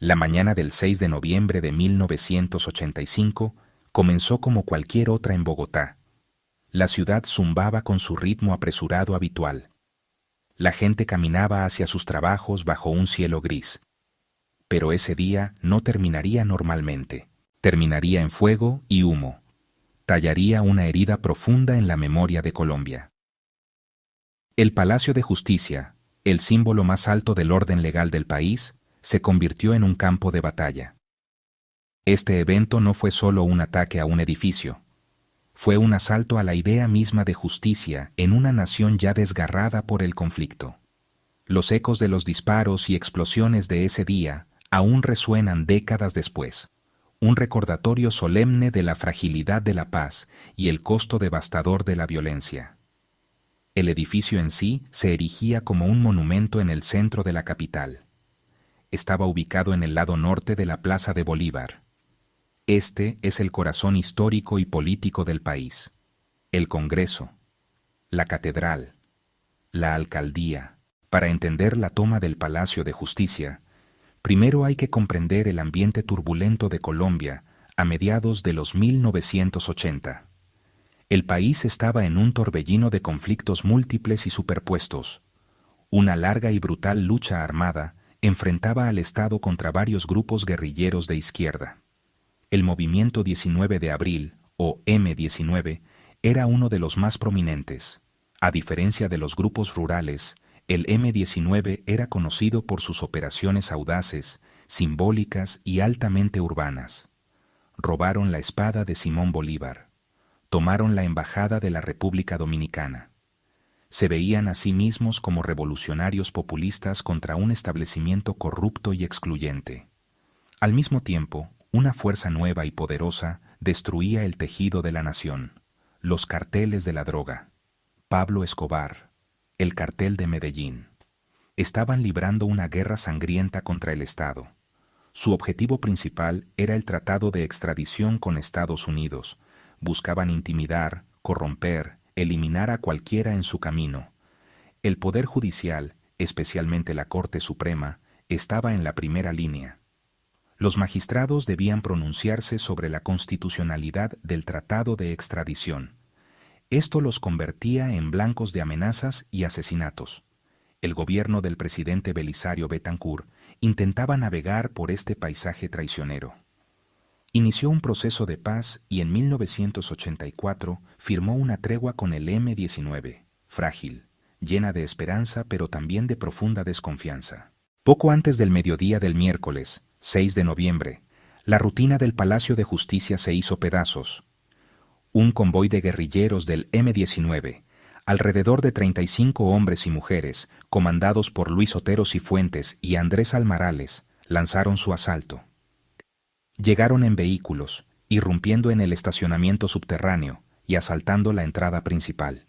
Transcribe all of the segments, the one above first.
La mañana del 6 de noviembre de 1985 comenzó como cualquier otra en Bogotá. La ciudad zumbaba con su ritmo apresurado habitual. La gente caminaba hacia sus trabajos bajo un cielo gris. Pero ese día no terminaría normalmente. Terminaría en fuego y humo. Tallaría una herida profunda en la memoria de Colombia. El Palacio de Justicia, el símbolo más alto del orden legal del país, se convirtió en un campo de batalla. Este evento no fue solo un ataque a un edificio. Fue un asalto a la idea misma de justicia en una nación ya desgarrada por el conflicto. Los ecos de los disparos y explosiones de ese día aún resuenan décadas después. Un recordatorio solemne de la fragilidad de la paz y el costo devastador de la violencia. El edificio en sí se erigía como un monumento en el centro de la capital. Estaba ubicado en el lado norte de la Plaza de Bolívar. Este es el corazón histórico y político del país. El Congreso, la Catedral, la Alcaldía. Para entender la toma del Palacio de Justicia, primero hay que comprender el ambiente turbulento de Colombia a mediados de los 1980. El país estaba en un torbellino de conflictos múltiples y superpuestos. Una larga y brutal lucha armada enfrentaba al Estado contra varios grupos guerrilleros de izquierda. El Movimiento 19 de Abril, o M-19, era uno de los más prominentes. A diferencia de los grupos rurales, el M-19 era conocido por sus operaciones audaces, simbólicas y altamente urbanas. Robaron la espada de Simón Bolívar. Tomaron la embajada de la República Dominicana. Se veían a sí mismos como revolucionarios populistas contra un establecimiento corrupto y excluyente. Al mismo tiempo, una fuerza nueva y poderosa destruía el tejido de la nación, los carteles de la droga. Pablo Escobar, el cartel de Medellín. Estaban librando una guerra sangrienta contra el Estado. Su objetivo principal era el tratado de extradición con Estados Unidos. Buscaban intimidar, corromper, eliminar a cualquiera en su camino. El Poder Judicial, especialmente la Corte Suprema, estaba en la primera línea. Los magistrados debían pronunciarse sobre la constitucionalidad del tratado de extradición. Esto los convertía en blancos de amenazas y asesinatos. El gobierno del presidente Belisario Betancur intentaba navegar por este paisaje traicionero. Inició un proceso de paz y en 1984 firmó una tregua con el M-19, frágil, llena de esperanza pero también de profunda desconfianza. Poco antes del mediodía del miércoles, 6 de noviembre, la rutina del Palacio de Justicia se hizo pedazos. Un convoy de guerrilleros del M-19, alrededor de 35 hombres y mujeres, comandados por Luis Otero Cifuentes y Andrés Almarales, lanzaron su asalto. Llegaron en vehículos, irrumpiendo en el estacionamiento subterráneo y asaltando la entrada principal.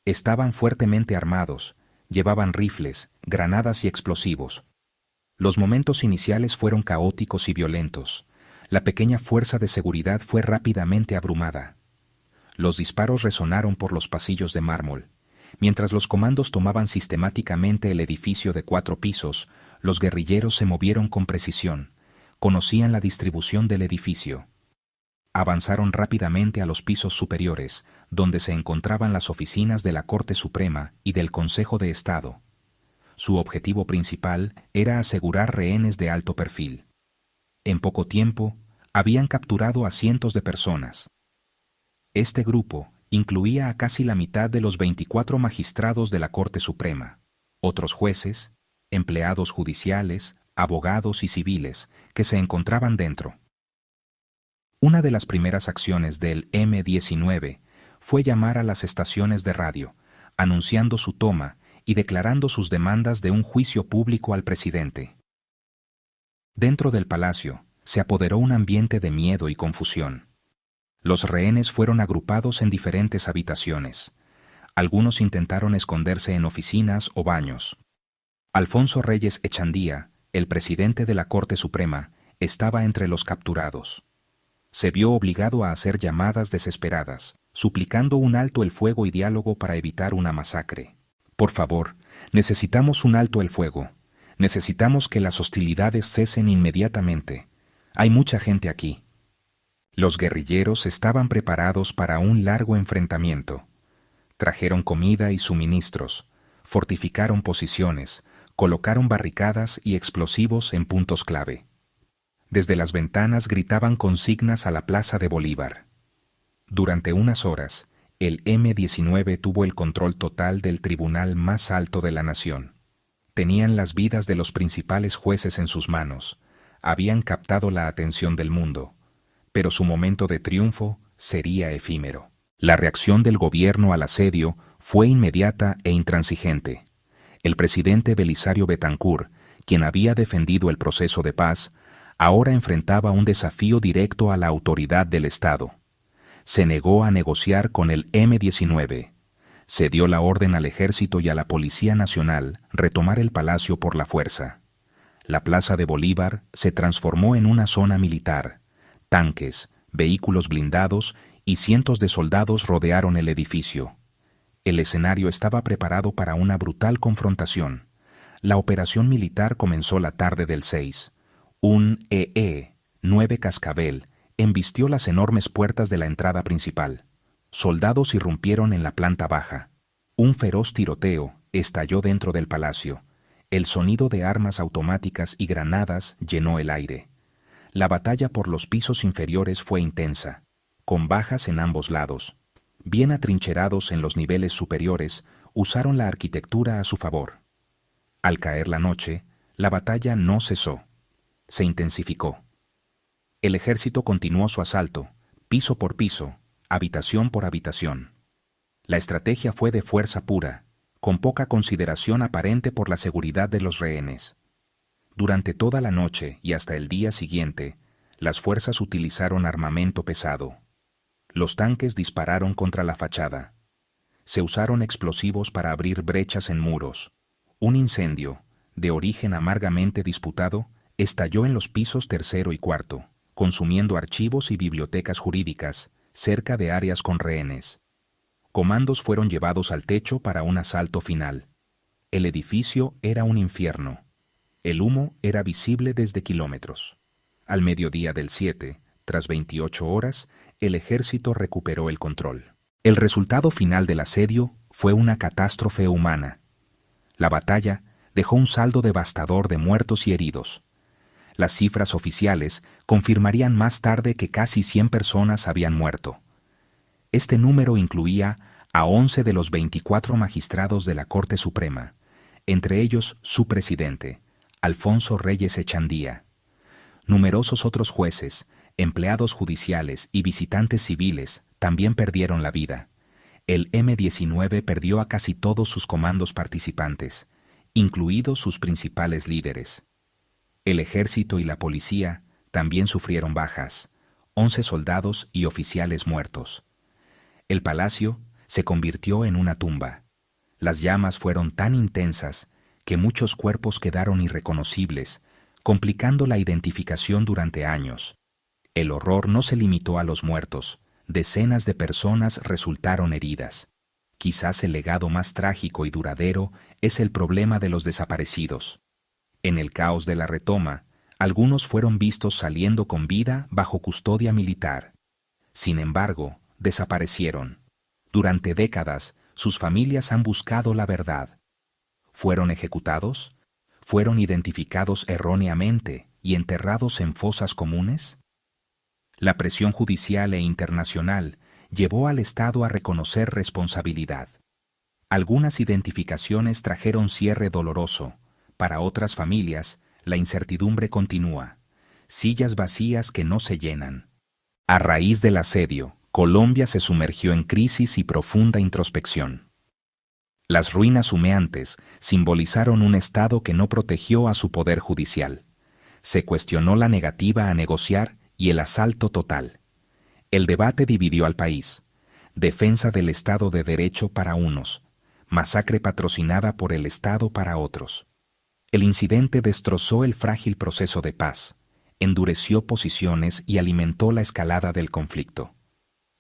Estaban fuertemente armados, llevaban rifles, granadas y explosivos. Los momentos iniciales fueron caóticos y violentos. La pequeña fuerza de seguridad fue rápidamente abrumada. Los disparos resonaron por los pasillos de mármol. Mientras los comandos tomaban sistemáticamente el edificio de 4 pisos, los guerrilleros se movieron con precisión. Conocían la distribución del edificio. Avanzaron rápidamente a los pisos superiores, donde se encontraban las oficinas de la Corte Suprema y del Consejo de Estado. Su objetivo principal era asegurar rehenes de alto perfil. En poco tiempo, habían capturado a cientos de personas. Este grupo incluía a casi la mitad de los 24 magistrados de la Corte Suprema, otros jueces, empleados judiciales, abogados y civiles que se encontraban dentro. Una de las primeras acciones del M-19 fue llamar a las estaciones de radio, anunciando su toma y declarando sus demandas de un juicio público al presidente. Dentro del palacio se apoderó un ambiente de miedo y confusión. Los rehenes fueron agrupados en diferentes habitaciones. Algunos intentaron esconderse en oficinas o baños. Alfonso Reyes Echandía, el presidente de la Corte Suprema, estaba entre los capturados. Se vio obligado a hacer llamadas desesperadas, suplicando un alto el fuego y diálogo para evitar una masacre. «Por favor, necesitamos un alto el fuego. Necesitamos que las hostilidades cesen inmediatamente. Hay mucha gente aquí. Los guerrilleros estaban preparados para un largo enfrentamiento. Trajeron comida y suministros, fortificaron posiciones, colocaron barricadas y explosivos en puntos clave. Desde las ventanas gritaban consignas a la Plaza de Bolívar. Durante unas horas, el M-19 tuvo el control total del tribunal más alto de la nación. Tenían las vidas de los principales jueces en sus manos, habían captado la atención del mundo, pero su momento de triunfo sería efímero. La reacción del gobierno al asedio fue inmediata e intransigente. El presidente Belisario Betancur, quien había defendido el proceso de paz, ahora enfrentaba un desafío directo a la autoridad del Estado. Se negó a negociar con el M-19. Se dio la orden al Ejército y a la Policía Nacional retomar el palacio por la fuerza. La Plaza de Bolívar se transformó en una zona militar. Tanques, vehículos blindados y cientos de soldados rodearon el edificio. El escenario estaba preparado para una brutal confrontación. La operación militar comenzó la tarde del 6. Un EE-9 Cascabel embistió las enormes puertas de la entrada principal. Soldados irrumpieron en la planta baja. Un feroz tiroteo estalló dentro del palacio. El sonido de armas automáticas y granadas llenó el aire. La batalla por los pisos inferiores fue intensa, con bajas en ambos lados. Bien atrincherados en los niveles superiores, usaron la arquitectura a su favor. Al caer la noche, la batalla no cesó. Se intensificó. El ejército continuó su asalto, piso por piso, habitación por habitación. La estrategia fue de fuerza pura, con poca consideración aparente por la seguridad de los rehenes. Durante toda la noche y hasta el día siguiente, las fuerzas utilizaron armamento pesado. Los tanques dispararon contra la fachada. Se usaron explosivos para abrir brechas en muros. Un incendio, de origen amargamente disputado, estalló en los pisos tercero y cuarto, consumiendo archivos y bibliotecas jurídicas, cerca de áreas con rehenes. Comandos fueron llevados al techo para un asalto final. El edificio era un infierno. El humo era visible desde kilómetros. Al mediodía del 7, tras 28 horas, el ejército recuperó el control. El resultado final del asedio fue una catástrofe humana. La batalla dejó un saldo devastador de muertos y heridos. Las cifras oficiales confirmarían más tarde que casi 100 personas habían muerto. Este número incluía a 11 de los 24 magistrados de la Corte Suprema, entre ellos su presidente, Alfonso Reyes Echandía. Numerosos otros jueces, empleados judiciales y visitantes civiles también perdieron la vida. El M-19 perdió a casi todos sus comandos participantes, incluidos sus principales líderes. El ejército y la policía también sufrieron bajas, 11 soldados y oficiales muertos. El palacio se convirtió en una tumba. Las llamas fueron tan intensas que muchos cuerpos quedaron irreconocibles, complicando la identificación durante años. El horror no se limitó a los muertos. Decenas de personas resultaron heridas. Quizás el legado más trágico y duradero es el problema de los desaparecidos. En el caos de la retoma, algunos fueron vistos saliendo con vida bajo custodia militar. Sin embargo, desaparecieron. Durante décadas, sus familias han buscado la verdad. ¿Fueron ejecutados? ¿Fueron identificados erróneamente y enterrados en fosas comunes? La presión judicial e internacional llevó al Estado a reconocer responsabilidad. Algunas identificaciones trajeron cierre doloroso. Para otras familias, la incertidumbre continúa. Sillas vacías que no se llenan. A raíz del asedio, Colombia se sumergió en crisis y profunda introspección. Las ruinas humeantes simbolizaron un Estado que no protegió a su poder judicial. Se cuestionó la negativa a negociar y el asalto total. El debate dividió al país. Defensa del Estado de Derecho para unos, masacre patrocinada por el Estado para otros. El incidente destrozó el frágil proceso de paz, endureció posiciones y alimentó la escalada del conflicto.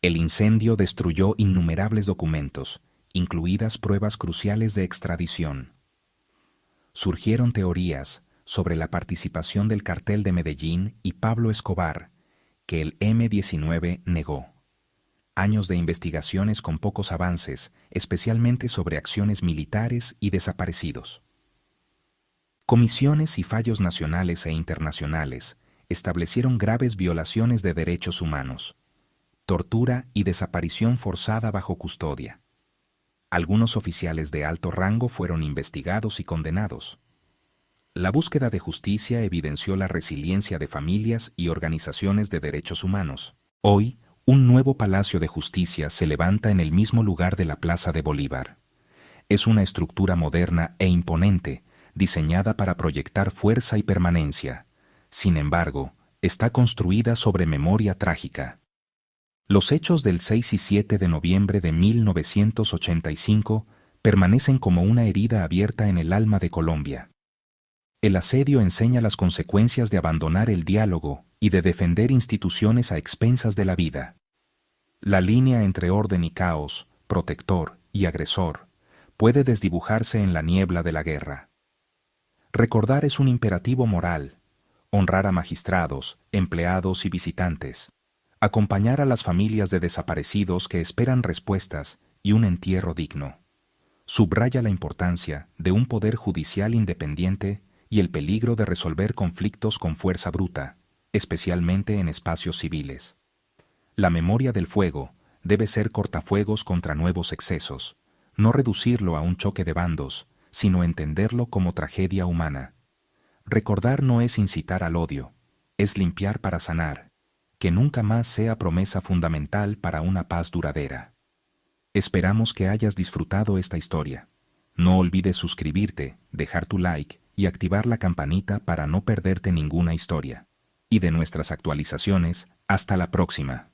El incendio destruyó innumerables documentos, incluidas pruebas cruciales de extradición. surgieron teorías sobre la participación del Cartel de Medellín y Pablo Escobar, que el M-19 negó. Años de investigaciones con pocos avances, especialmente sobre acciones militares y desaparecidos. Comisiones y fallos nacionales e internacionales establecieron graves violaciones de derechos humanos, tortura y desaparición forzada bajo custodia. Algunos oficiales de alto rango fueron investigados y condenados. La búsqueda de justicia evidenció la resiliencia de familias y organizaciones de derechos humanos. Hoy, un nuevo Palacio de Justicia se levanta en el mismo lugar de la Plaza de Bolívar. Es una estructura moderna e imponente, diseñada para proyectar fuerza y permanencia. Sin embargo, está construida sobre memoria trágica. Los hechos del 6 y 7 de noviembre de 1985 permanecen como una herida abierta en el alma de Colombia. El asedio enseña las consecuencias de abandonar el diálogo y de defender instituciones a expensas de la vida. La línea entre orden y caos, protector y agresor, puede desdibujarse en la niebla de la guerra. Recordar es un imperativo moral. Honrar a magistrados, empleados y visitantes. Acompañar a las familias de desaparecidos que esperan respuestas y un entierro digno. Subraya la importancia de un poder judicial independiente y el peligro de resolver conflictos con fuerza bruta, especialmente en espacios civiles. La memoria del fuego debe ser cortafuegos contra nuevos excesos, no reducirlo a un choque de bandos, sino entenderlo como tragedia humana. Recordar no es incitar al odio, es limpiar para sanar, que nunca más sea promesa fundamental para una paz duradera. Esperamos que hayas disfrutado esta historia. No olvides suscribirte, dejar tu like y activar la campanita para no perderte ninguna historia. Y de nuestras actualizaciones, hasta la próxima.